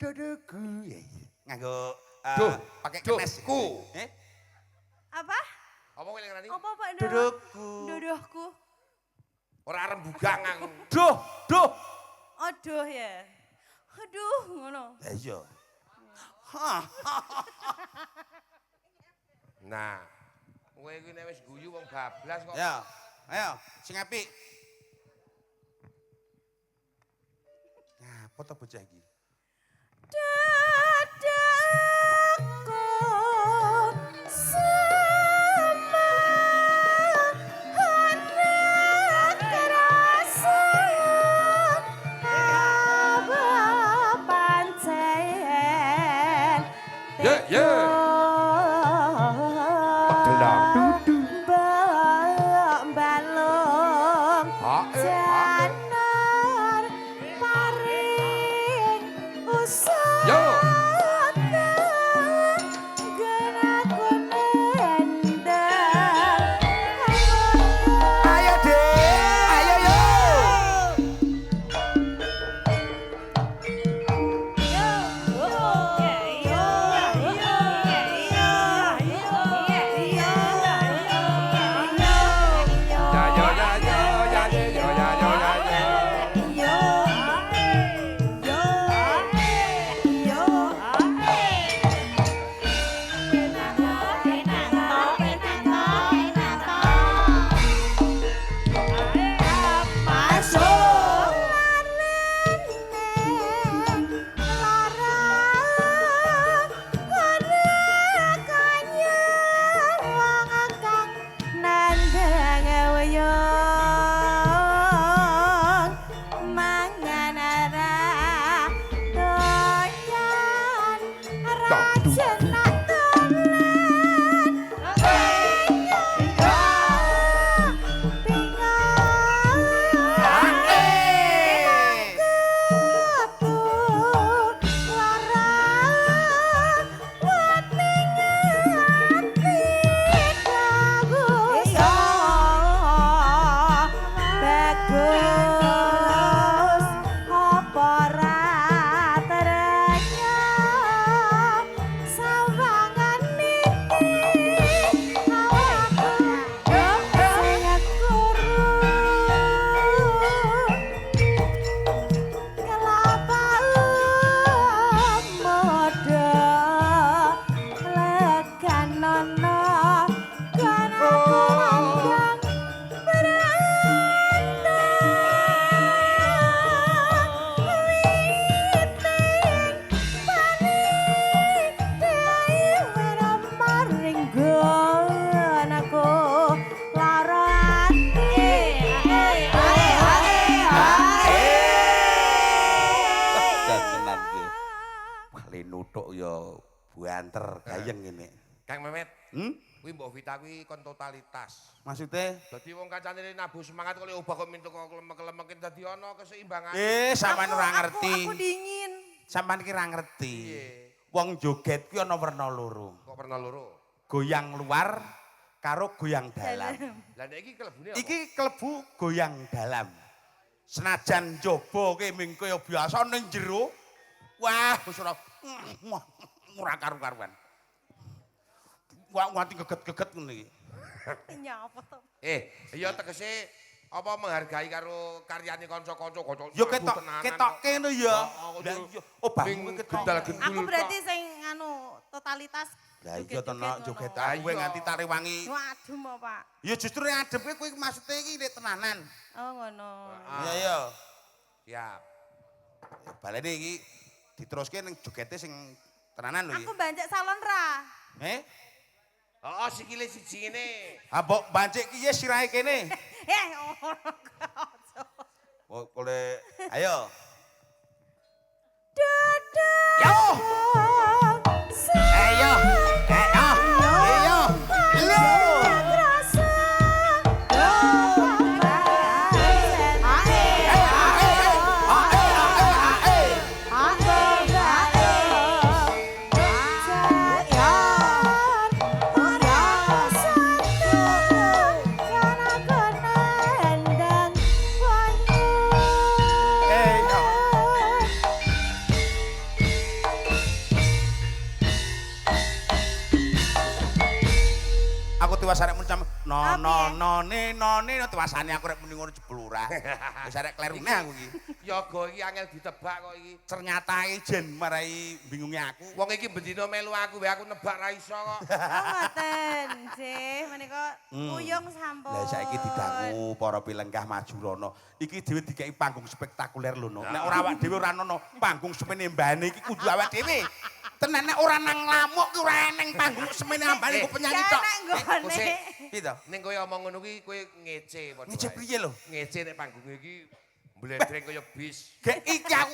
Duduku. Nganggo pakai Duh, kenes. ku. Apa? Apa kowe ngrani? Apa Pak Ndo? Duduku. Duduhku. Ora rembugang aku. Duh. Aduh ya. Aduh ngono. Ya iya. Nah, kowe iki nek wis guyu wong bablas kok. Ya, ayo sing apik. Ngapa to bocah iki? Dadaku sama anak kerasa apa pancen balung janar paring usah Ayo Dek, ayo yo. Nuthuk ya buanter gayeng ngene. Kang Memet. Hmm? Kuwi mbok Vita kuwi kon totalitas. Maksudnya? Dadi wong kancane nabuh semangat kok obah kok mintu kok lemek-lemekin dadi ana keseimbangan. Sampean ora ngerti. Aku dingin. Sampean ki ora ngerti. Wong joget kuwi ana werna loro. Kok werna loro? Goyang luar karo goyang dalam. Lah nek iki kelebune apa? Iki klebu goyang dalam. Senajan jaba ki ming kaya biasa ning jero. Wah, wis ora karu-karuan. Wah, nganti geget-geget ngene iki. Nyapa to? Iya tegese apa menghargai karo karyane kanca-kanca Ya ketokke ngono ya. Oh, bangmu ketok. Aku berarti sing anu totalitas. Lah iya to nek joget kowe nganti tak rewangi. Waduh mo, Pak. Ya justru adep kowe maksude iki nek tenanan. Oh ngono. Iya iya. Siap. Balene iki diteruske ning jogete sing tenanan lho iki. Aku bancik salon ra. Oh, sikile siji ngene. Ha mbok bancik ki ya sirahe kene. Oh, kole ayo. Dadah. Yo. Ayo. Ayo. Ayo. aku tiwas arek muni no Apa no none tiwasane aku rek muni ngono jebul ora. Wis arek klerune aku iki. Yoga iki angel ditebak kok iki. Ternyata jen marai bingunge aku. Wong iki bendina melu aku wae aku nebak ra iso kok. Oh ngoten, nggih, menika kuyung sampun. Lah saiki didangu para pilenggah maju rono. Iki dhewe dikeki panggung spektakuler lho, no. Nek ora awak dhewe ora ono panggung semene mbane iki kudu awak dhewe. Tenan nek ora nang lamuk ki ora eneng panggung semene mbane ku penyanyi tok. Nggone. Piye to? Ning kowe omong ngono kuwi kowe ngece padha. Ngece wae. piye lho? Ngece nek panggung iki blendreng kaya bis. Gek iki aku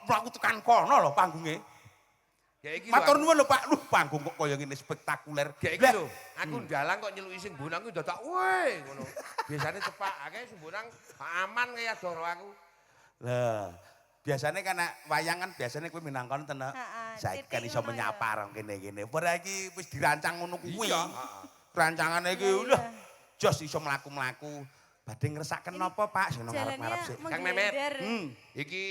mlaku tekan kono lho panggunge. Ya iki Matur nuwun lho Pak, panggung kok kaya ngene spektakuler. Gek iki lho, aku ndalang kok nyeluki sing bonang kuwi dadak weh ngono. Biasane cepak akeh sing bonang aman kaya doro aku. Lah, biasane kan nek wayang kan biasane kowe minangkon ten. Heeh, Saiki kan titik iso ngono menyapa rong kene-kene. Ora iki wis dirancang ngono kuwi. Iya, Rancangane iki Iya, lho. iya. Jos iso mlaku-mlaku. Badhe ngersakaken napa Pak sing nang Jalannya ngarep-ngarep sik. Kang Memet. menggender. Iki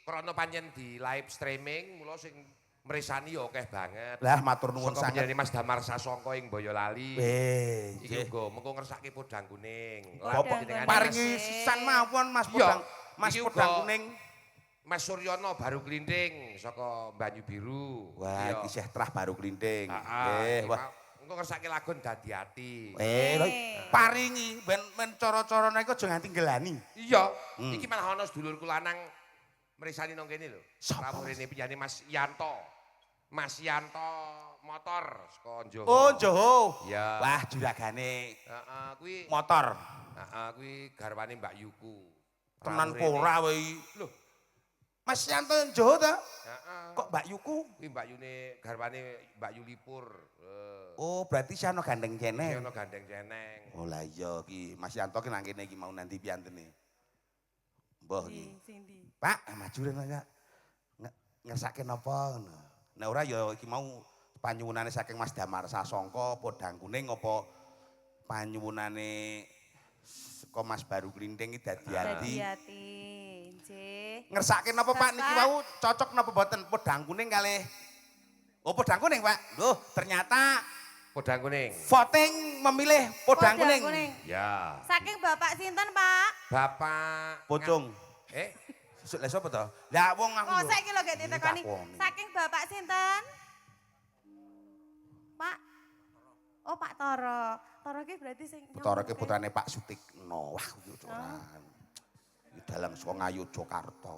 krana panjen di live streaming, mula sing mresani ya akeh banget. Lah matur nuwun Saka sanget. penyanyi Mas Damar Sasongko ing Boyolali. Iki Nggih. uga mengko ngersake podang kuning. Podang Bapak kuning. paringi sisan mawon Mas Iya. Podang. Mas Iki Podang uga- kuning. Mas Suryono baru klinting saka Banyu Biru. Wah, iki sih trah baru klinting. Heeh. Nggih, wah. Engko ngersake lagun Dadi Ati. Lho, paringi ben cara-carane iku aja nganti ngelani. Iya, iki malah ana sedulurku lanang mresani nang kene lho. Sapa, Rawuh rene penyanyi Mas Yanto. Mas Yanto motor saka Jawa. Oh, Joho. Iya. Wah, juragane Heeh, kuwi motor. kuwi garwane Mbak Yuku. Tenan Rawuh rene. ora wae. Lho, Mas Yanto Joho ta? heeh. Kok Mbak Yuku? Kuwi Mbak Yune garwane Mbak Yulipur. Oh, berarti si ana gandeng Iki jeneng. ana gandeng jeneng. Oh lah iya ki Mas Yanto ki nang kene iki mau nanti piantene. Mbah iki. Sing ndi? Pak, maju rene ya. Ngersake napa ngono. Nek ora ya iki mau panyuwunane saking Mas Damar Sasongko Podang Kuning apa panyuwunane saka Mas Baru Klinting iki dadi ati. Hati-hati, nggih. Ngersake napa Pak niki Bapak. mau cocok napa boten Podang Kuning kalih. Oh Podang Kuning Pak. Loh, ternyata Podang kuning. voting memilih Podang Kuning. Ya. Saking Bapak sinten, Pak? Bapak Pocong. Lah sapa to? Lah wong aku. Oh, lho. saiki lho gek ditekoni. Ditakoni. Saking Bapak sinten? Pak. Oh, Pak Toro. Toro ki berarti sing Betara ki putrane Pak Sutikno. Wah, kuwi coran. Iki dalang saka Ngayogyakarta.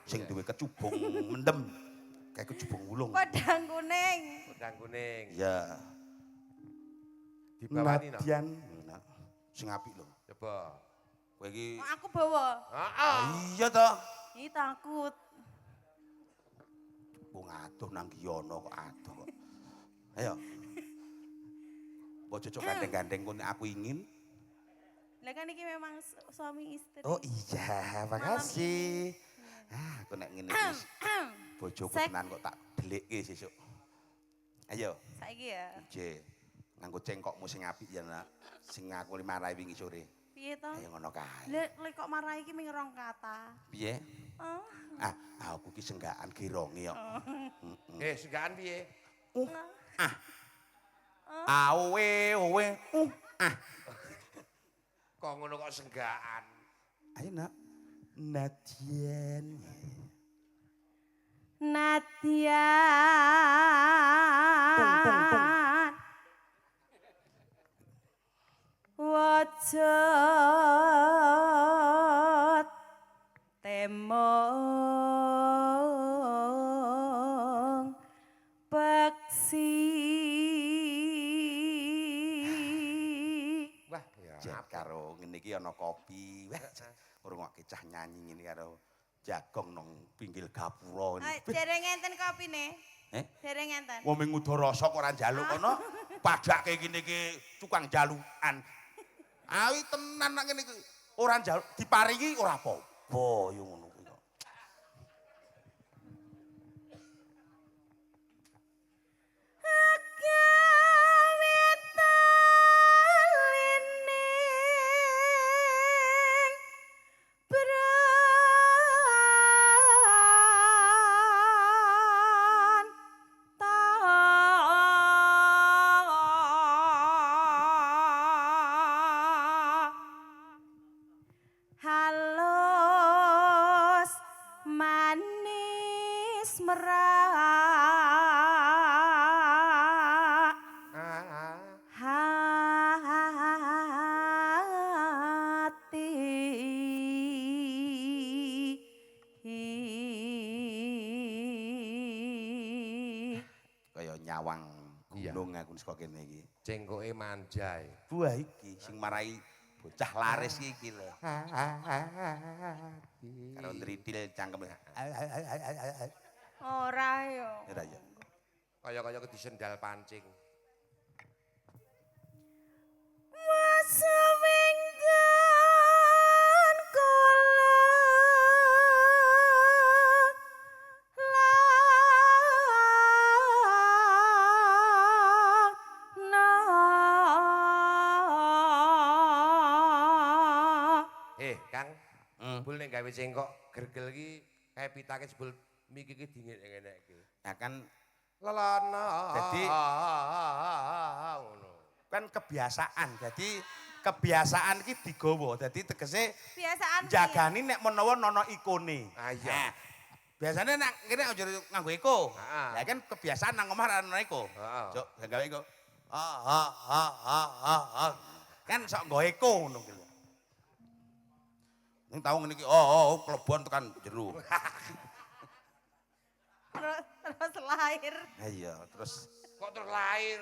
Sing duwe kecubung mendem. Kayak kecubung wulung. Podang kuning. Podang kuning. Ya. Dibawani no. Nadian. Nah, sing apik lho. Coba. Kowe iki Oh, aku bawa. Heeh. iya to. Ih, takut. Wong adoh nang Giyono kok adoh kok. Ayo. Mbok cocok gandeng-gandeng kowe aku ingin. Lah kan iki memang suami istri. Oh iya, makasih. Ah, aku nek ngene iki bojoku Sek. tenan kok tak delikke sesuk. Ayo, Saiki ya. Je. Nganggo cengkokmu sing apik ya, Nak. Sing aku marahi wingi sore. Piye to? Ayo ngono kae. Lek kok marah iki ming rong kata. Piye? Oh. Ah, aku ki senggaan gironge kok. Senggaan piye? Awe, owe, Kok ngono kok senggaan. Ayo, Nak. Nadian. Nadian. Wajat temong peksi. Wah, ya. Jet karo ngene iki ana kopi. Wah, ngrungokke cah nyanyi ngene karo jagong nang pinggil gapura. Dereng enten kopine. Dereng enten. Wong ming Udarasa kok ora njaluk kono. Padake kene iki tukang jalukan. Awi tenan nang ngene iki. Ora njaluk diparingi ora apa-apa yo ngono kuwi kok. merak hati. Kaya nyawang Iya. gunung aku saka kene iki. Cengkoke manjai. Buah iki sing marai bocah laris iki lho. Karo ndritil cangkeme. Ora yo. Ora ya. Kaya-kaya disendal pancing. Masa minggan kula Kang, bul nek gawe cengkok gergel iki kae pitake jebul miki iki dingin ngene iki. Nah kan Lelana. Jadi ngono. kan kebiasaan. Jadi kebiasaan iki digawa. Dadi tegese Biasaan jagani nek menawa nono ikone. Ah iya. Biasanya nek kene aja nganggo iko. Heeh. Ya kan kebiasaan nang omah ana iko. Heeh. Cuk, gawe iko. Kan sok nggo iko ngono ki lho. Ning tau ngene iki klebon tekan jero. terus lahir. Ha iya, terus Kok terlahir?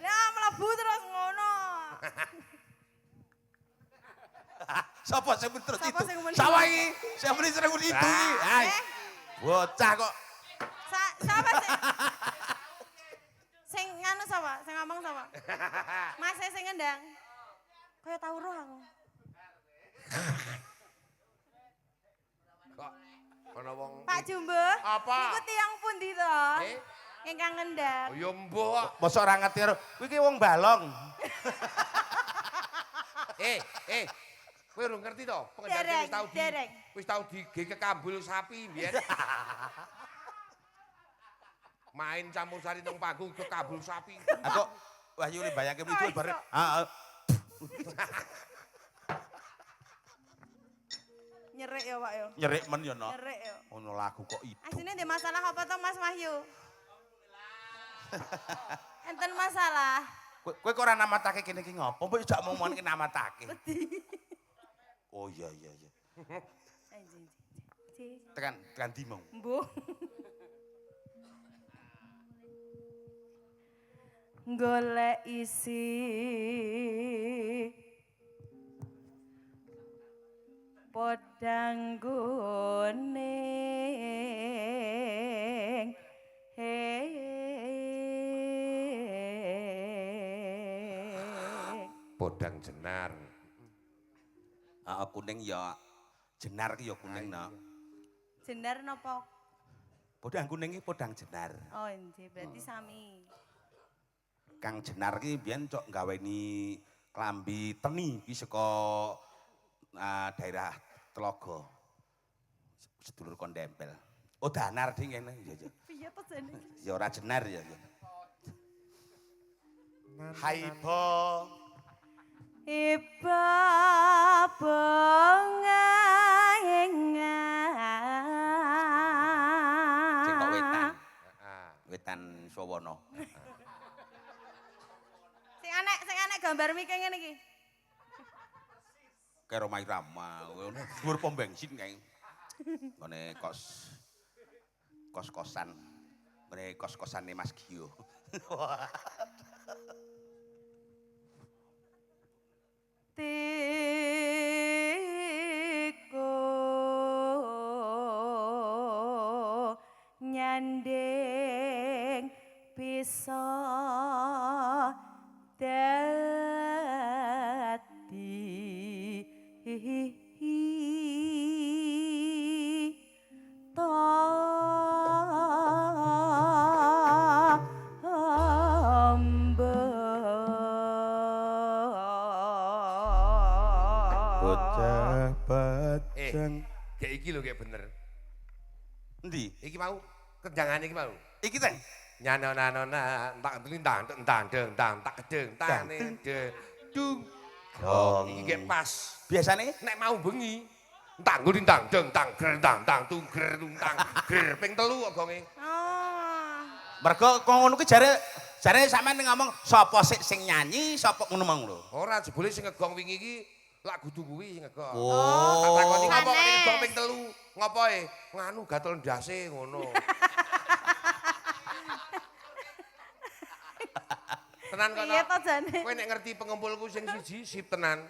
Lah mlebu terus ngono. Sapa sing terus Sapa itu? sing muni? Sapa iki? Sing muni sering muni itu iki. Hai. Bocah kok. Siapa sing nganu sapa? Sing ngomong sapa? Mas sing ngendang. Kaya tau roh aku. Kok ana wong Pak Jumbo. Apa? Niku tiyang pundi to? Eh? Ingkang ngendang. Oh ya mbok. Mosok ora ngerti karo kuwi ki wong balong. Kowe urung ngerti to? Dereng, Pengendara dereng. wis tau kekambul sapi mbiyen. Main campur sari nang panggung kekambul sapi. Aku Wahyu li bayangke Kok itu iso? bareng. Nyerek ya, Pak yo. Nyerik men yo no. Nyerek yo. Ono lagu kok itu. Asine ndek masalah apa to Mas Wahyu? Enten masalah. Kowe kok ora namatake kene iki ngopo? Mbok jak ngomongke namatake. Wedi. Oh iya iya iya. Ji. Tekan ndi mau? Mbuh. Golek isi podang guning Podang jenar. Kuning ya jenar ki ya kuning no. Jenar napa? Podang kuning ki podang jenar. Oh, nggih, berarti sami. Kang Jenar ki biyen cok nggaweni klambi teni ki saka daerah Telaga. Sedulur kondempel. Oh Danar ding ngene ya ya. Piye to jane? Ya ora Jenar ya ya. Haibo. Iba bengaengan. Sing kok wetan. Heeh. Wetan Sawana. Sing anek gambar mike ngene iki. Karo Mai Rama, ngono dhuwur pom bensin kae. Ngene kos-kosan. Ngene kos-kosane Mas Gio. Tiko nyanding bisa dadi Bocah bajang. Kayak iki lho kayak bener. Endi? Iki mau kenjangan iki mau. Iki teh. Nyanona tak telintang deng tak kedeng tane de dung. Dong. Iki kayak pas. Biasane Nek mau bengi Tang gulintang deng tang ger tang tang tung ger tung tang ger ping 3 kok gonge. Oh. Mergo kok ngono ki jare sampean ngomong sapa sik sing nyanyi, sapa ngono mang lho. Ora jebule sing ngegong wingi iki lak kudu kuwi sing ngegong. Oh. Tak takoni ngopo Sanes. ngegong ping 3? Ngopoe? Nganu gatel ndase ngono. Tenan kok. Piye to jane? Kowe nek ngerti pengumpulku sing siji sip tenan.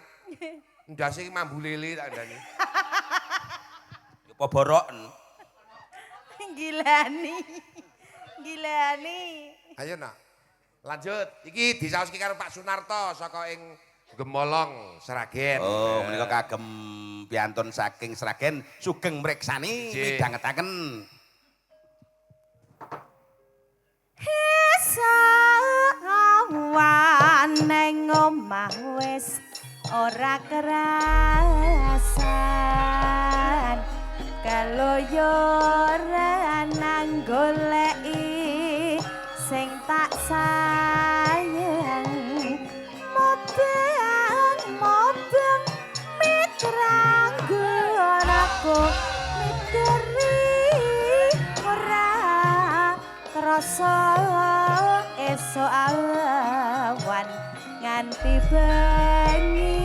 Ndase iki mambu lele tak ndani. Apa boroken? Gilani. Gilani. Ayo nak. Lanjut. Iki disaoski karo Pak Sunarto saka ing Gemolong Sragen. Oh, menika kagem piantun saking Sragen sugeng mreksani Nggih. midhangetaken. Awan neng omah wis ora kerasan kaloyoran nang goleki sing tak sayang mobeng mitrang aku miteri ora krasa esuk awan nganti bengi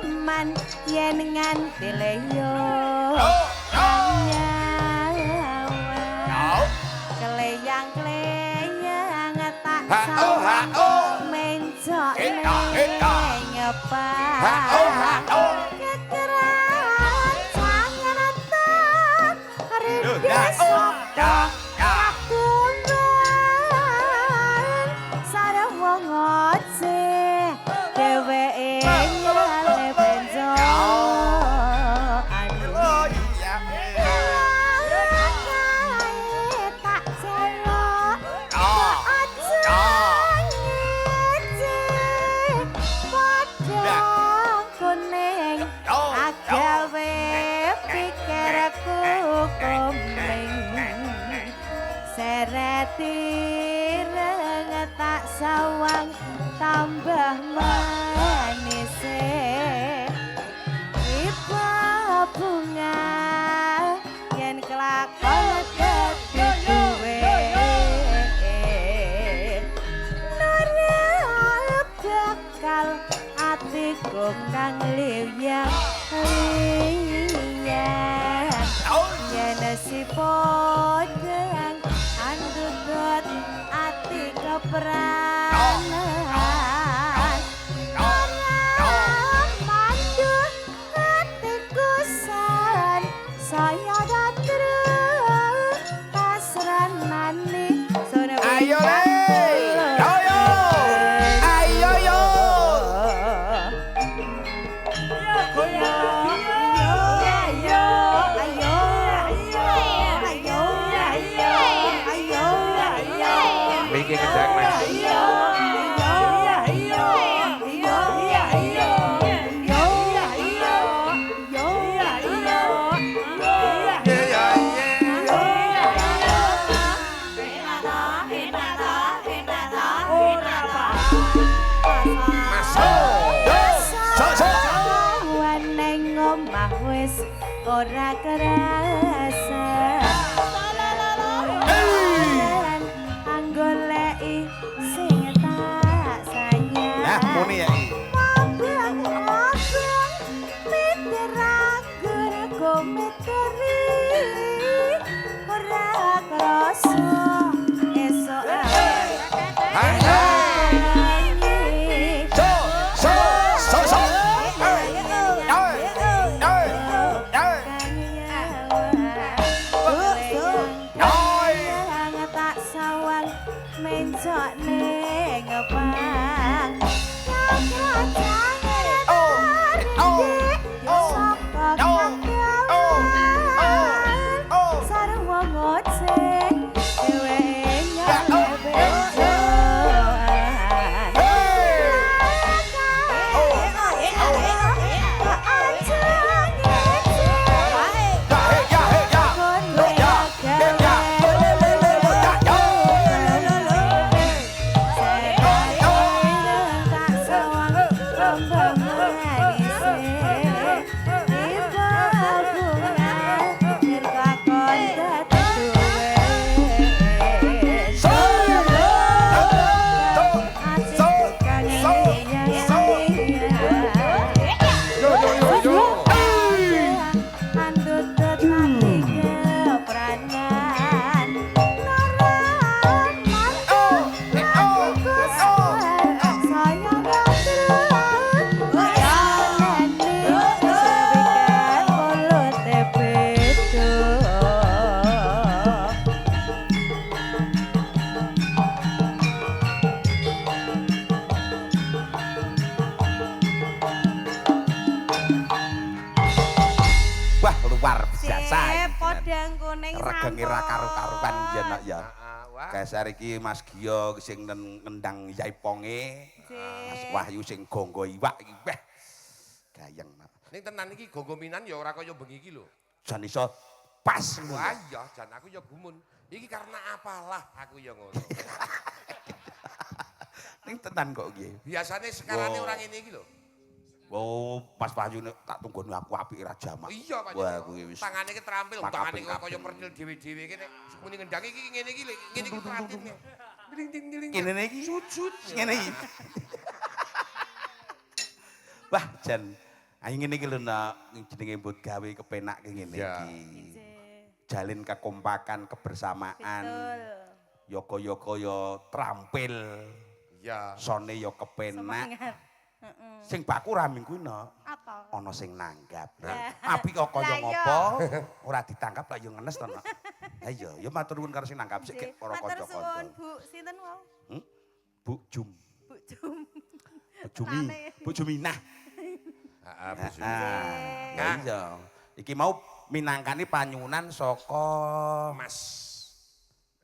iman yen nganti leyo keleyang-keleyang tak sawang mencok ngepang kekeran jangan tak rindu sapa kakunan sareng wong ojeh dheweke nyale benjo Oh iya. tak celok Oh. aja ngece padang kuning Oh. agawe pikirku kuning sereti reng tak sawang tambah manis iba bunga yen kelakon dadi duwe nurep bakal atiku kang liwang yen si podang andudut ati kepranan orang mandu hatiku san saya datru pasranani sore Ayo le. Ayo. Ayo yo. Miki gedang Mas. Neng omah wis ora kerasa anggoleki sing tak sayang Nah, muni ya. mabang miteragur komiteri ora krasa esuk tak sawang mencok ning ngepang sareng wong ojek jasa. Podang kuning sampun. Regenge ra karo-karuan ya nak ya. Heeh, wah. Geser iki Mas Gio sing ngendang Yaiponge. Mas Wahyu sing gonggo iwak iki weh. Gayeng. Ning tenan iki gogominan ya ora kaya bengi iki lho. Jan iso pas ngono. Wah iya, jan aku ya gumun. Iki karena apalah aku ya ngono. Ning tenan kok nggih. Biasane sekarane Wow. orang ini iki lho. Oh, Mas Wahyu tak tunggoni aku apik ra jamak. Iya Pak. Wah, kuwi wis. Tangane ki terampil, tangane kok kaya Makaping-kaping. percil dhewe-dhewe kene. Muni ngendangi iki ngene iki lho, ngene iki perhatine. Ding ding ding. Kene iki Sujud. ngene iki. Wah, jan ayo ngene iki lho nak jenenge mbut gawe kepenak ngene Ya. iki. Jalin kekompakan, kebersamaan. Betul. Yoko-yoko yo terampil. Ya. Sone yo kepenak. Semangat. Heeh. Sing baku ra minggu no. Apa? Ana sing nanggap. Lah. Tapi kok kaya Lah, iya. ngopo ora ditangkap lah yo ngenes to. Nak. Ha iya, yo matur nuwun karo sing nanggap sik Nggih. para Matur suwun, kanca-kanca. Bu. Sinten wau? Bu Jum, Bu Jum. Bu Jumi, Bu Juminah. Heeh, Bu. Nah, iya. Iki mau minangkani panyunan saka Mas.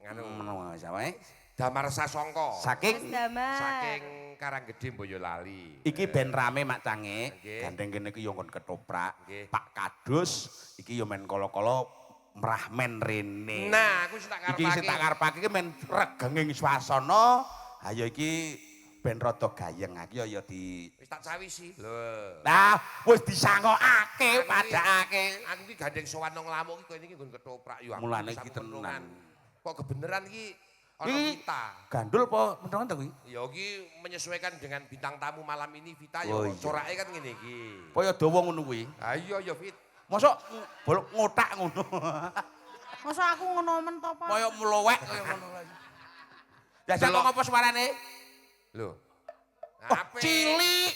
Nganu ngono sawah. Damar Sasongko. Saking Damar. Saking Karanggede Boyolali. iki ben rame Mak Cange, Nggih. gandeng kene iki yo nggon ketoprak. Nggih. Pak Kadus iki yo men kala-kala merah men rene. Nah, aku sing tak Iki sing tak karepake iki men regenging swasana. Ha ya iki ben rada gayeng iki ya di wis tak sawisi. Lho. Nah, wis disangokake padakake. Aku iki gandeng sowan nang lamuk iki kene iki nggon ketoprak yo. Mulane bisa iki tenan. penuhan. Kok kebenaran iki ana Iki Vita. gandul apa menengan ta kuwi? Ya iki menyesuaikan dengan bintang tamu malam ini Vita Oh, ya iya. corake kan ngene iki. Kaya dawa ngono kuwi. Ha iya ya Fit. Mosok bolok ngotak ngono. Masa aku ngono men to, Pak? Kaya mlowek kaya ngono lagi. Jajak kok Delok. apa suarane? Lho. Oh, Apik. cilik.